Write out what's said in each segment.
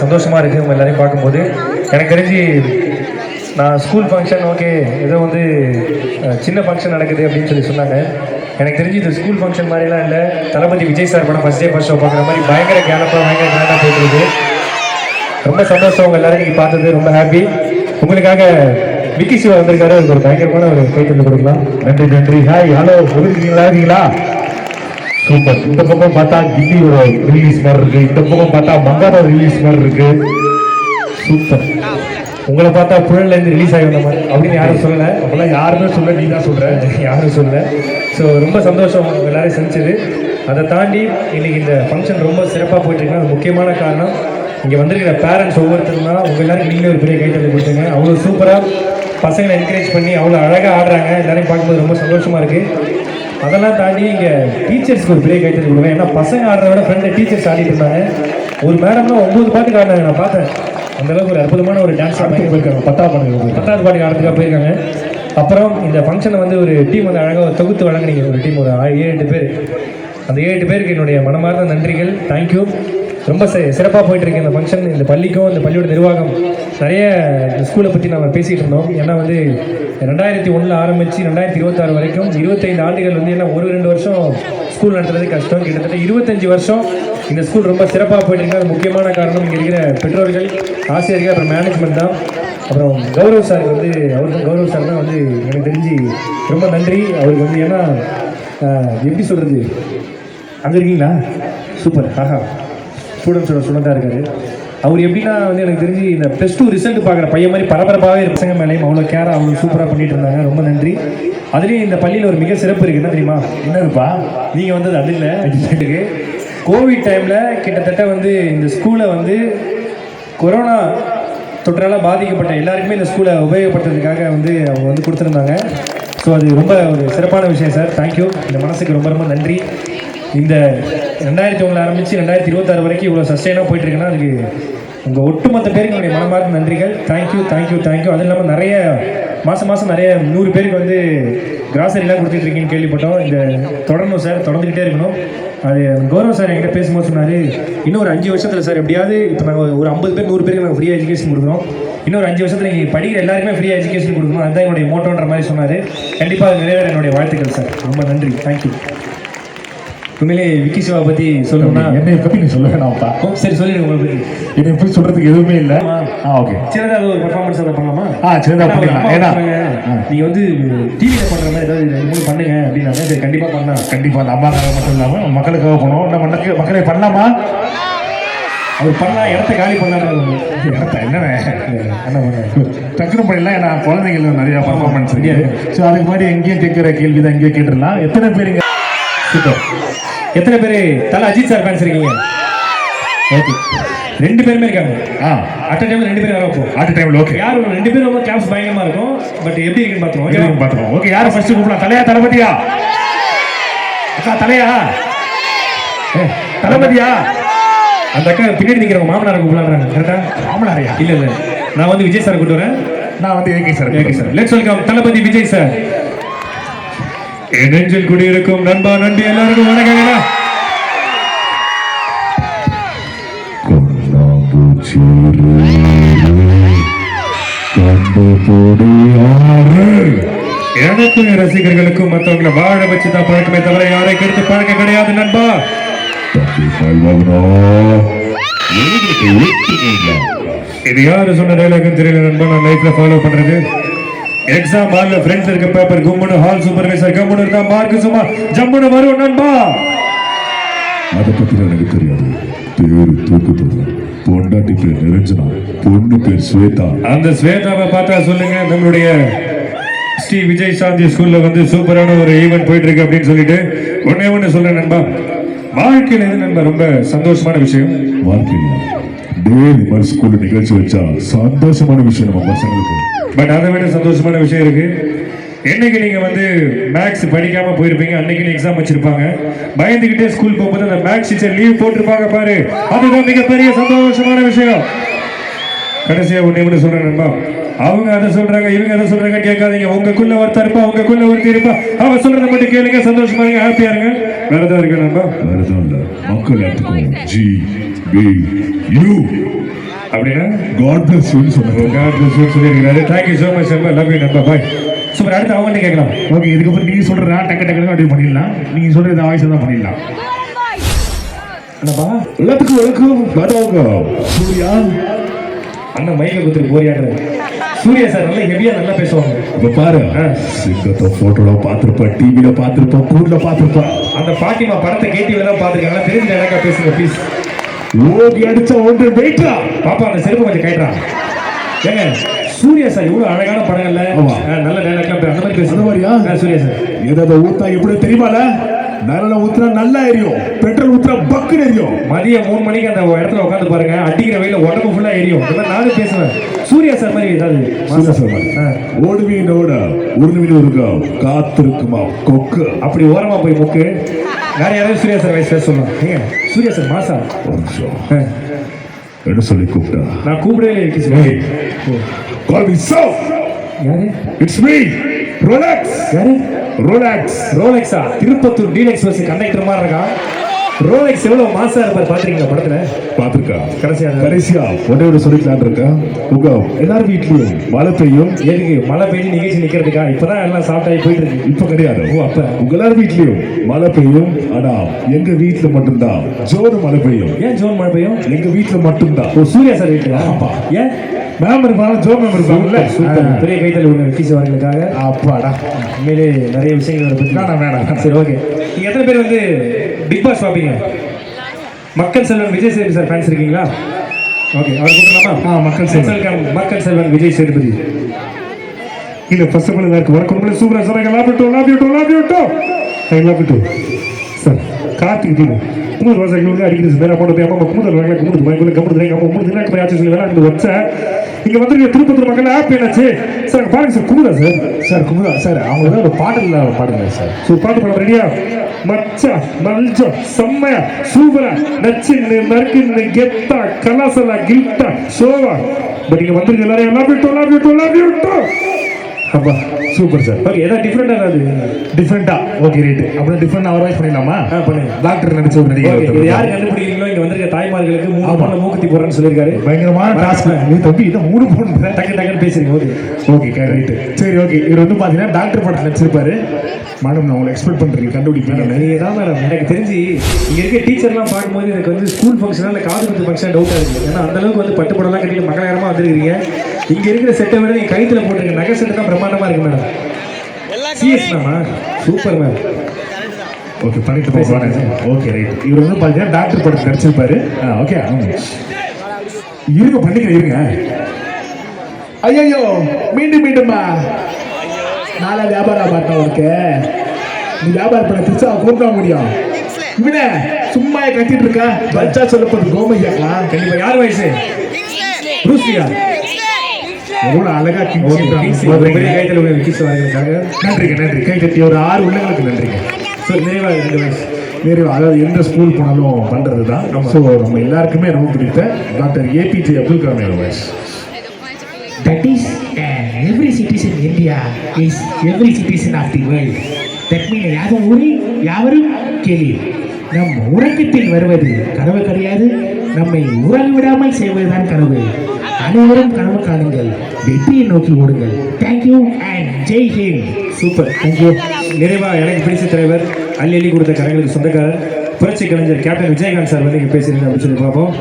சந்தோஷமாக இருக்குது உங்கள் எல்லாரையும் பார்க்கும்போது. எனக்கு தெரிஞ்சு நான் ஸ்கூல் ஃபங்க்ஷன் ஓகே ஏதோ வந்து சின்ன ஃபங்க்ஷன் நடக்குது அப்படின்னு சொன்னாங்க. எனக்கு தெரிஞ்சு இது ஸ்கூல் ஃபங்க்ஷன் மாதிரிலாம் இல்லை. தளபதி விஜய் சார் படம் ஃபஸ்ட் டே ஃபர்ஸ்ட் ஷோ பார்க்குற மாதிரி பயங்கர கேனப்பாக பயங்கர கிராண்டாக போயிட்டுருக்கு. ரொம்ப சந்தோஷம் உங்கள் எல்லாரும் நீங்கள் பார்த்தது. ரொம்ப ஹாப்பி. உங்களுக்காக விக்கி சிவா வந்திருக்காரு. அதுக்கு ஒரு பயங்கரமான ஒரு கைத்தொண்டு கொடுக்கலாம். நன்றி நன்றி. ஹாய் ஹலோ இருக்கீங்களா? சூப்பர். இந்த பக்கம் பார்த்தா கில்லியோட ரிலீஸ் மாதிரி இருக்கு, இந்த பக்கம் பார்த்தா மங்காரோ ரிலீஸ் மாதிரி இருக்கு. சூப்பர். உங்களை பார்த்தா புழல்லேருந்து ரிலீஸ் ஆகி வந்த மாதிரி அப்படின்னு யாரும் சொல்லலை. அப்பெல்லாம் யாருமே சொல்ல, நீ தான் சொல்கிற. யாரும் சொல்லலை. ஸோ ரொம்ப சந்தோஷம் எல்லாரையும் சந்திச்சது. அதை தாண்டி இன்றைக்கி இந்த ஃபங்க்ஷன் ரொம்ப சிறப்பாக போயிட்டுருக்குன்னா அது முக்கியமான காரணம் இங்கே வந்திருக்கிற பேரண்ட்ஸ் ஒவ்வொருத்தருனா உங்கள் எல்லாரும் நீங்களே ஒரு பெரிய கைத்தறி கொடுத்துங்க. அவ்வளோ சூப்பராக பசங்களை என்கரேஜ் பண்ணி அவ்வளோ அழகாக ஆடுறாங்க. எல்லாரையும் பார்க்கும்போது ரொம்ப சந்தோஷமாக இருக்குது. அதெல்லாம் தாண்டி இங்கே டீச்சர்ஸ்க்கு ஒரு பெரிய கைத்தறி கொடுங்க. ஏன்னா பசங்க ஆடுறத விட ஃப்ரெண்டு டீச்சர்ஸ் ஆடிட்டு இருந்தாங்க. ஒரு மேடம்லாம் 9 பாட்டுக்கு ஆடினாங்க. நான் பார்த்தேன். அந்தளவுக்கு ஒரு அற்புதமான ஒரு டான்ஸாக போயிருக்காங்க. 10வது பாட்டுக்கு ஆடுறதுக்காக போயிருக்காங்க. அப்புறம் இந்த ஃபங்க்ஷனை வந்து ஒரு டீம் வந்து அழகாக தொகுத்து வழங்கினீங்க. ஒரு டீம் ஒரு 7-8 பேர். அந்த 7 பேருக்கு என்னுடைய மனமார்ந்த நன்றிகள். தேங்க்யூ. ரொம்ப சிறப்பாக போயிட்டுருக்கு இந்த ஃபங்க்ஷன். இந்த பள்ளிக்கும் இந்த பள்ளியோட நிர்வாகம் நிறைய இந்த ஸ்கூலை பற்றி நம்ம பேசிகிட்டு இருந்தோம். ஏன்னா வந்து 2001 ஆரம்பித்து 2026 வரைக்கும் 25 ஆண்டுகள் வந்து ஏன்னா 1-2 வருஷம் ஸ்கூல் நடத்துறது கஷ்டம். கிட்டத்தட்ட 25 வருஷம் இந்த ஸ்கூல் ரொம்ப சிறப்பாக போயிட்டுருக்கு. அது முக்கியமான காரணம் இங்கே இருக்கிற பெற்றோர்கள், ஆசிரியர்கள், அப்புறம் மேனேஜ்மெண்ட் தான். அப்புறம் கௌரவ் சார் வந்து கௌரவ் சார் தான் வந்து எனக்கு தெரிஞ்சு ரொம்ப நன்றி அவருக்கு வந்து. ஏன்னா எப்படி சொல்கிறது, அங்கே இருக்கீங்களா? சூப்பர். ஆஹா, ஸ்டூடெண்ட்ஸோட ஸ்டூடெண்ட்டாக இருக்காரு. அவர் எப்படின்னா வந்து எனக்கு தெரிஞ்சு இந்த +2 ரிசல்ட் பார்க்குற பையன் மாதிரி பரபரப்பாகவே பசங்க மேலேயும் அவ்வளோ கேராக அவ்வளோ சூப்பராக பண்ணிட்டு இருந்தாங்க. ரொம்ப நன்றி. அதுலேயும் இந்த பள்ளியில் ஒரு மிக சிறப்பு இருக்குது. என்ன தெரியுமா? என்னதுப்பா? நீங்கள் வந்தது அது இல்லை. கோவிட் டைமில் கிட்டத்தட்ட வந்து இந்த ஸ்கூலை வந்து கொரோனா தொற்றால் பாதிக்கப்பட்ட எல்லாருக்குமே இந்த ஸ்கூலை உபயோகப்படுத்துறதுக்காக வந்து அவங்க வந்து கொடுத்துருந்தாங்க. ஸோ அது ரொம்ப ஒரு சிறப்பான விஷயம் சார். தேங்க்யூ. இந்த மனசுக்கு ரொம்ப ரொம்ப நன்றி. இந்த 2001 ஆரம்பித்து 2026 வரைக்கும் இவ்வளோ சஸ்டெயினாக போயிட்டுருக்குன்னா அதுக்கு உங்கள் ஒட்டுமொத்த பேருக்கு என்னுடைய மனமார்ந்த நன்றிகள். Thank you thank you thank you. அதுவும் இல்லாமல் நிறைய மாதம் நிறைய 100 பேருக்கு வந்து கிராசரிலாம் கொடுத்துட்ருக்கீங்கன்னு கேள்விப்பட்டோம். இந்த தொடரணும் சார், தொடர்ந்துக்கிட்டே இருக்கணும். அது கௌரவ் சார் என்கிட்ட பேசும்போது சொன்னார், இன்னும் ஒரு 5 வருஷத்தில் சார் எப்படியாவது இப்போ நாங்கள் ஒரு 50 பேர் 100 பேருக்கு நாங்கள் ஃப்ரீயாக எஜுகேஷன் கொடுக்குறோம். இன்னும் ஒரு 5 வருஷத்தில் நீங்கள் படிக்கிற எல்லாருக்குமே ஃப்ரீயாக எஜுகேஷன் கொடுக்கணும். அதுதான் என்னுடைய மோட்டோன்ற மாதிரி சொன்னார். கண்டிப்பாக அது நிறைவேற என்னுடைய வாழ்த்துக்கள் சார். ரொம்ப நன்றி. தேங்க்யூ. உண்மையிலே விக்கி சிவா பற்றி சொல்லணும்னா என்னை பற்றி நீ சொல்ல வேணாம்ப்பா. சரி சொல்லிடுங்க. உங்களை பற்றி என்னை பற்றி சொல்கிறதுக்கு எதுவுமே இல்லை. ஓகே. சின்னதாக ஒரு பர்ஃபார்மன்ஸ் அதை பண்ணலாமா? சின்னதாக பண்ணிக்கலாம். ஏன்னா நீங்கள் வந்து டிவியில் பண்ணுற மாதிரி ஏதாவது 2-3 பண்ணுங்க அப்படின்னாங்க. சரி கண்டிப்பாக பண்ணலாம். கண்டிப்பாக அந்த அம்மாக்காக மட்டும் இல்லாமல் மக்களுக்காக போனோம். நம்ம மக்களை பண்ணலாமா? அவர் பண்ணலாம். இடத்த காலி பண்ணலாம். இடத்த என்னென்ன டக்குனு பண்ணிடலாம். ஏன்னா குழந்தைகள் நிறையா பர்ஃபார்மன்ஸ் இருக்கு. ஸோ அதுக்கு மாதிரி எங்கேயும் கேட்குற கேள்வி தான் எங்கேயும் கேட்டுடலாம். எத்தனை பேருங்க? சூப்பர். எத்தனை பேர் தலை அஜித் சார் ஃபேன்ஸ் இருக்கீங்க? ஓகே. 2 பேருமே இருக்காங்க. அட் டைம்ல 2 பேரும் வரப்போ அட் டைம்ல ஓகே. யார் 2 பேரும் ரொம்ப கிளாப்ஸ் பயங்கரமா இருக்கும். பட் எப்படி இருக்குன்னு பார்த்துருவோம். ஓகே. யாரை ஃபர்ஸ்ட் கூப்பிடலாம்? தலையா தளபதியா? அக்கா தலையா? தளபதியா? அந்த அக்கா பின்னாடி நிற்கிறவங்க மாமனாரை கூப்பிடலான்றாங்க. கரெக்டா? மாமனாரையா? இல்லை நான் வந்து விஜய் சார் கூப்பிட்டு வரேன். நான் வந்து ஏகே சார். லெட்ஸ் வெல்கம் தளபதி விஜய் சார். என் நெஞ்சில் குடியிருக்கும் நண்பா நன்றி. எல்லாருக்கும் வணக்கங்களா. எனக்கும் ரசிகர்களுக்கும் மற்றவங்களை வாழ வச்சு தான் பழக்கமே தவிர யாரை கெடுத்து பழக்கம் கிடையாது நண்பா. இது யாரு சொன்ன டைலாக்னு தெரியல நண்பா. நான் லைஃப்ல ஃபாலோ பண்றது. எக்ஸாம் ஹால்ல ஃப்ரெண்ட்ஸ் இருக்க பேப்பர் கும்முன்னு ஹால் சூப்பர்வைசர் கம்முன்னு இருந்தா மார்க் சும்மா ஜம்முன்னு வரும் நண்பா. அதை பத்தி எனக்கு தெரியாது. பேரு தூக்கு பொண்டாட்டி பேர் நிரஞ்சனா, பொண்ணு பேர் ஸ்வேதா. அந்த ஸ்வேதாவை பார்த்தா சொல்லுங்க. நம்மளுடைய ஸ்ரீ விஜய் சாந்தி ஸ்கூல்ல வந்து சூப்பரான ஒரு ஈவென்ட் போயிட்டு இருக்கு அப்படின்னு சொல்லிட்டு ஒண்ணு சொல்றேன் நண்பா. வாழ்க்கையில் எது நண்பா ரொம்ப சந்தோஷமான விஷயம்? வாழ்க்கையில் டெய்லி மாதிரி ஸ்கூல்ல நிகழ்ச்சி வச்சா சந்தோஷமான விஷயம் நம்ம பசங்களுக்கு. பட் அதை விட சந்தோஷமான விஷயம் இருக்கு. என்னைக்கு நீங்க வந்து மேக்ஸ் படிக்காம போயிருப்பீங்க, அன்னைக்கு எக்ஸாம் வச்சிருப்பாங்க, பயந்துகிட்டே ஸ்கூல் போகும்போது அந்த மேக்ஸ் டீச்சர் லீவ் போட்டிருப்பாங்க பாரு, அதுதான் மிகப்பெரிய சந்தோஷமான விஷயம். கடைசியா ஒண்ணு சொல்றேன் நண்பா. அவங்க அதை சொல்றாங்க, இவங்க அதை சொல்றாங்க கேட்காதீங்க. உங்களுக்குள்ள ஒருத்தர் இருப்பா, உங்களுக்குள்ள ஒருத்தர் இருப்பா. அவ சொல்றதை மட்டும் கேளுங்க, சந்தோஷமா இருங்க, ஹாப்பியா இருங்க. வேறதான் இருக்கு நண்பா. வேறதான் இல்ல. மக்கள் எல்லாத்துக்கும் GBU அப்படின்னா காட் பிளஸ் யூ சொன்னாங்க. சொல்லியிருக்காரு. தேங்க்யூ ஸோ மச் நண்பா. லவ் யூ நண்பா. பாய். சூப்பர். அடுத்து அவங்கள்ட்ட கேட்கலாம். ஓகே, இதுக்கப்புறம் நீங்க சொல்றதா டக்கு டக்குனு அப்படியே பண்ணிடலாம். நீங்க சொல்றது வாய்ஸ் தான் பண்ணிடலாம். என்னப்பா எல்லாத்துக்கும் வணக்கம். வணக்கம் சூர்யா. அண்ணன் மைக்கை கொடுத்துட்டு போறியாடுறது. சூர்யா சார் நல்லா ஹெவியா நல்லா பேசுவாங்க. இப்ப பாரு, சிங்கத்தை போட்டோல பாத்திருப்ப, டிவில பாத்திருப்ப, கூர்ல பாத்திருப்ப. அந்த பாட்டிமா படத்தை கேட்டிவில தான் பாத்துருக்காங்க. தெரிஞ்ச எனக்கா பேசுங்க ப்ளீஸ். ஓடி அடிச்ச ஒன்று வெயிட்டா. பாப்பா அந்த செருப்பு கொஞ்சம் கேட்டுறான். ஏங்க சூர்யா சார் இவ்வளவு அழகான படங்கள்ல நல்ல டைலாக்லாம் அந்த மாதிரி பேசுற மாதிரியா? சூர்யா சார் ஏதாவது ஊத்தா எப்படி தெரியுமால? நல்ல ஊத்துனா நல்லா எரியும், பெட்ரோல் ஊத்துனா பக்குன்னு எரியும். மதியம் 3 மணிக்கு அந்த இடத்துல உட்காந்து பாருங்க, அடிக்கிற வெயில உடம்பு ஃபுல்லா எரியும். இந்த மாதிரி நானும் பேசுவேன். சூர்யா சார் மாதிரி ஏதாவது சூர்யா சார் மாதிரி ஓடுவீன் ஓட உருணுவீன் இருக்கும் காத்திருக்குமா கொக்கு. அப்படி ஓரமா போய் முக்கு. வேற யாராவது சூர்யா சார் வயசு பேச சொல்லலாம். ஏங்க சூர்யா சார் மாசா ஒரு நிமிஷம் என்ன சொல்லி கூப்பிட்டா? நான் கூப்பிடவே இல்லை. Call me so. யாரு? It's me Rolex. யாரு? ரோலக்ஸ். ரோலெக்ஸா? திருப்பத்தூர் டீலக்ஸ் பஸ் கண்டக்டர் மாதிரி இருக்கான். ரோலெக்ஸ் எவ்வளவு மாசா இருப்பார் பாத்துறீங்களா படத்துல? பாத்துருக்கா? கடைசியா ஒன்னே சொல்லிக்கலாம் இருக்கா? உங்க எல்லாரும் வீட்லயும் மழை பெய்யும். எதுக்கு மழை பெய்ஞ்சு நிகழ்ச்சி நிக்கிறதுக்கா? இப்பதான் எல்லாம் சாப்பிட்டாய் போயிட்டு இருக்கு. இப்ப கிடையாது. ஓ அப்ப உங்க எல்லாரும் வீட்லயும் மழை பெய்யும். ஆனா எங்க வீட்டுல மட்டும்தான் ஜோரு மழை பெய்யும். ஏன் ஜோன் மழை பெய்யும்? எங்க வீட்டுல மட்டும்தான். ஓ சூர்யா சார் வீட்டுல? ஆமா. ஏன் மேம் இருப்பாங்க, ஜோ மேம் இருப்பாங்கல்ல. பெரிய கைத்தல் ஒன்று விக்கி அவர்களுக்காக. அப்பாடா, உண்மையிலே நிறைய விஷயங்கள் பற்றி வேணாம். சரி ஓகே. நீங்க எத்தனை பேர் வந்து பிக் பாஸ் பார்ப்பீங்க? மக்கள் செல்வன் விஜய் சேதுபதி சார் ஃபேன்ஸ் இருக்கீங்களா? ஓகே, அவர் கூப்பிடலாமா? மக்கள் செல்வன், மக்கள் செல்வன் விஜய் சேதுபதி. இல்ல ஃபர்ஸ்ட் ஆஃப் ஆல் எல்லாருக்கும் வணக்கம். சூப்பரா சொன்னாங்க. Love you to sir. Karthik தீபம் குமுது வாசல் வந்து அடிக்கிறது வேற போட்டு அம்மா குமுதல் வாங்கல குமுது வாங்கல கமுது அம்மா குமுது நான் போய் ஆச்சு சொல்லி வேற வச்ச இங்க வந்து திருப்பத்தூர் மக்கள் ஹாப்பி என்னாச்சு சார்? பாருங்க sir. Kumudha sir. Sir Kumudha sir அவங்க தான் ஒரு பாடல்ல பாடுங்க சார். பாட்டு பாட ரெடியா? மச்சா மல்ஜோ செம்மையா சூப்பரா நச்சு நறுக்கு கெத்தா கலாசலா கில்ட்டா ஷோவா. பட் இங்க வந்து எல்லாரும் லவ் யூ டு அப்பா சூப்பர் சார். ஓகே, ஏதாவது டிஃப்ரெண்டா ஏதாவது டிஃப்ரெண்டா? Okay right. அப்புறம் டிஃப்ரெண்ட் அவர் வாய்ஸ் பண்ணிடலாமா? பண்ணுங்க. டாக்டர் நடிச்ச ஒரு நடிகர். இது யார் கண்டுபிடிக்கிறீங்களோ இங்க வந்திருக்க தாய்மார்களுக்கு 3 பவுன் மூக்குத்தி போடுறேன்னு சொல்லியிருக்காரு. பயங்கரமான டாஸ்க். நீ தம்பி இதை 3 பவுன் டக்கு பேசுறீங்க. Okay right. சரி ஓகே. இவர் வந்து பாத்தீங்கன்னா டாக்டர் படத்தில் நடிச்சிருப்பாரு. மேடம் நான் உங்களை எக்ஸ்பெக்ட் பண்றீங்க கண்டுபிடிப்பீங்க. நீங்க தான் மேடம். எனக்கு தெரிஞ்சு இங்க இருக்க டீச்சர்லாம் பார்க்கும்போது எனக்கு வந்து ஸ்கூல் ஃபங்க்ஷனா இல்லை காது குத்து ஃபங்க்ஷன் டவுட்டா இருக்கு. ஏன்னா அந்த அளவுக்கு வந்து பட்டுப்படலாம் கட்டி மகளகரமா வந்துருக்கீங்க. இங்க இருக்கிற செட்டை விட நீங்க கைத்துல போட்டுருக்க நகை செட்டு தான் பிரம்மாண்டமா இருக்கு மேடம். சிஎஸ் மேமா சூப்பர் மேம். ஓகே பண்ணிட்டு போவானே. Okay right. இவர் வந்து பாத்தீங்கன்னா டாக்டர் படத்தில் நடிச்சிருப்பாரு. ஓகே இருங்க பண்ணிக்கிறேன். ஐயோ மீண்டுமா நாளா வியாபாரம் பார்த்தா உனக்கு நீ வியாபாரம் பண்ண திருச்சா கூப்பிட முடியும். இவனே சும்மா கத்திட்டு இருக்கா? பச்சா சொல்லப்படும் கோமையாக்கா. கண்டிப்பா. யார் வயசு? ரூசியா. எவ்வளவு அழகா நன்றி. கை கட்டி ஒரு 6 உள்ளங்களுக்கு நன்றிங்க. நிறைவா 2 வயசு நிறைவா. அதாவது எந்த ஸ்கூல் போனாலும் பண்றது தான். ஸோ நம்ம எல்லாருக்குமே ரொம்ப பிடித்த டாக்டர் APJ அப்துல் கலாம் வயசு. That is every citizen in India is every citizen of the world. That means யாவரும் கேள்வி. நம் உறக்கத்தில் வருவது கனவு கிடையாது, நம்மை உறங்க விடாமல் செய்வதுதான் கனவு. அனைவரும் கனவு காணுங்கள், வெற்றியை நோக்கி ஓடுங்கள். Thank you and Jai Hind. Super, thank you. நிறைவா எனக்கு பிடிச்ச தலைவர் அள்ளி கொடுத்த கரங்களுக்கு சொந்தக்காரர் புரட்சி கலைஞர் கேப்டன் விஜயகாந்த் சார் வந்து இங்கே பேசுறீங்க அப்படின்னு சொல்லி பார்ப்போம்.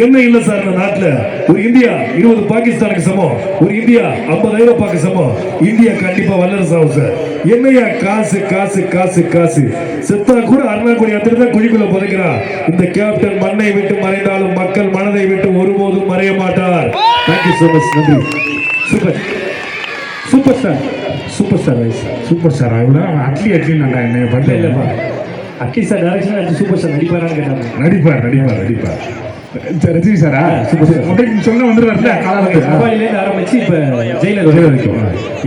என்ன இல்லை சார், இந்த நாட்டில் ஒரு இந்தியா 20 பாகிஸ்தானுக்கு சமம், ஒரு இந்தியா 50 ஐரோப்பாக்கு சமம். இந்தியா கண்டிப்பா வல்லரசு ஆகும் சார். என்னையா காசு காசு காசு காசு செத்தா கூட அருணாக்குடி அத்தனை தான் குழிக்குள்ள புதைக்கிறான். இந்த கேப்டன் மண்ணை விட்டு மறைந்தாலும் மக்கள் மனதை விட்டு ஒருபோதும் மறைய மாட்டார். Thank you so much. நன்றி. Super super star super star wise super star. அவ்வளோ அட்லி நல்லா என்ன பண்ணல இல்லைப்பா. அட்லி சார் டேரக்ஷன் அடுத்து சூப்பர் ஸ்டார் நடிப்பாரான்னு கேட்டாங்க. நடிப்பார் ரஜினி சாரா? சூப்பர் ஸ்டார் சொன்ன வந்துடுவார்ல. கபாலிலேருந்து ஆரம்பிச்சு இப்போ ஜெயிலர் வரைக்கும்.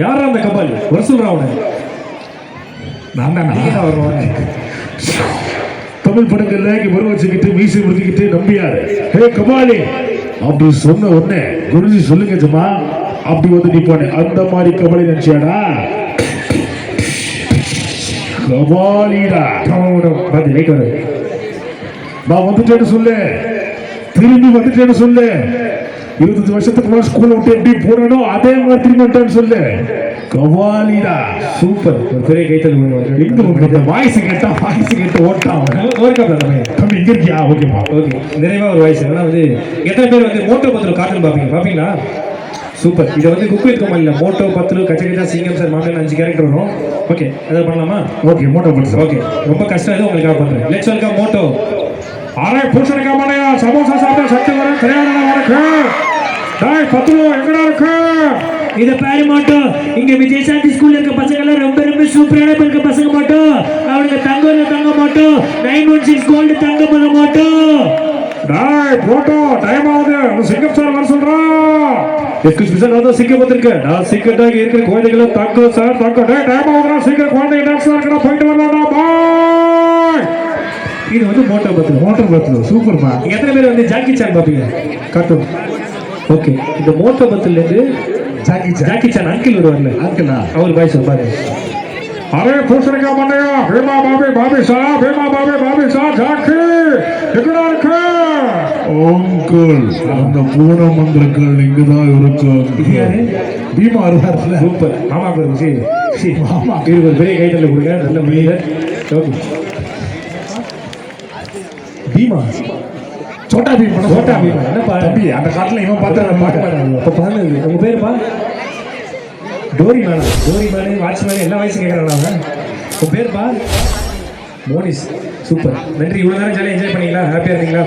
யாரா அந்த கபாலி? வர சொல்கிறான் அவனை. நான் தான் வருவாங்க. தமிழ் படங்கள்ல வர வச்சுக்கிட்டு மீசை முடிச்சுக்கிட்டு நம்பியாரு ஹே கபாலி அப்படி சொன்ன உடனே குருஜி சொல்லுங்க ஜமா அப்படி வந்து நிப்பானே அந்த மாதிரி கபாலி நினைச்சியாடா? கபாலிடா. பார்த்து லைட் வர நான் வந்துட்டேன்னு சொல்லு. திரும்பி வந்துட்டேன்னு சொல்லு. 25 வருஷத்துக்கு முன்னாடி ஸ்கூல்ல விட்டு எப்படி போறனோ அதே மாதிரி திரும்பி வந்துட்டேன்னு சொல்லு. கவாலிடா. சூப்பர், ஒரு பெரிய கைத்தல் எங்க உங்க வாய்ஸ் கேட்டு ஓட்டான் தம்பி இங்க இருக்கியா? ஓகேப்பா. ஓகே, நிறைவா ஒரு வாய்ஸ். ஆனால் வந்து எத்தனை பேர் வந்து மோட்டோ பத்திரம் கார்ட்டூன் பார்ப்பீங்களா? சூப்பர். இதை வந்து குக் வித் கோமாளில மோட்டோ பத்திரம் கச்சகச்சா சிங்கம் சார் மாமன் 5 கேரக்டர் வரும். ஓகே, அதை பண்ணலாமா? ஓகே, மோட்டோ பண்ணு. ஓகே, ரொம்ப கஷ்டம் இது உங்களுக்காக பண்றேன். லெட்ஸ் வெல்கம் மோட்டோ. அரை பூசணிக்கா மாலையா சமோசா சாப்பிட்ட சக்தி வர தயாரா இருக்கு. டாய் பத்துலோ எங்கடா இருக்கு? இத பாரு மாட்டோ, இங்க விஜயசாந்தி ஸ்கூல்ல இருக்க பசங்க எல்லாம் ரொம்ப ரொம்ப சூப்பரான இருக்க பசங்க மாட்டோ. அவனுக்கு தங்க மாட்டோ, 916 கோல்டு தங்க பண்ண மாட்டோ. டாய் போட்டோ டைம் ஆகுது. சிங்கம் சார் வர சொல்றா. எக்ஸ்கியூஸ் மீ சார், நான் தான் சீக்கிரம் வந்திருக்கேன். நான் சீக்கிரட்டாக இருக்கிற குழந்தைகளை தங்க சார் தங்க. டேய் டைம் ஆகுதுடா, சீக்கிரம் குழந்தை டான்ஸ் இருக்கடா, போயிட்டு வரலாம்டா. பாய். இது வந்து மோட்டோ பத்திரம். மோட்டோ பத்து சூப்பர்மா. நீங்க எத்தனை பேர் வந்து ஜாக்கி சான் பார்ப்பீங்க கார்ட்டூன்? ஓகே, இந்த மோட்டோ பத்திலேருந்து ஜாக்கி சான் அங்கிள் வருவார்ல, அங்கிளா அவர் பாய்ஸ் பாருங்க. அரே பூசணிக்கா மாலையா பேமா பாபி சா ஜாக்கி எங்கடா இருக்கு? அங்கிள் அந்த பூனை மந்திரங்கள் இங்கதான் இருக்கும். பீமா வருவார்ல. சூப்பர். ஆமா பாருங்க. சரி ஆமா, இது ஒரு பெரிய கைத்தல கொடுங்க. நல்ல மனிதர். ஓகே, பீமா சோட்டா பீமா. என்னப்பா தம்பி அந்த காட்டுல இவன் பார்த்து பார்க்க மாட்டாங்க. அப்ப பாருங்க, உங்க பேருப்பா? டோரி மேனு வாட்ச்மேனு எல்லா வயசும் கேட்கறாங்க. உங்க பேருப்பா? மோனிஸ். சூப்பர், நன்றி. இவ்வளவு நேரம் ஜாலியாக என்ஜாய் பண்ணீங்களா? ஹாப்பியா இருந்தீங்களா?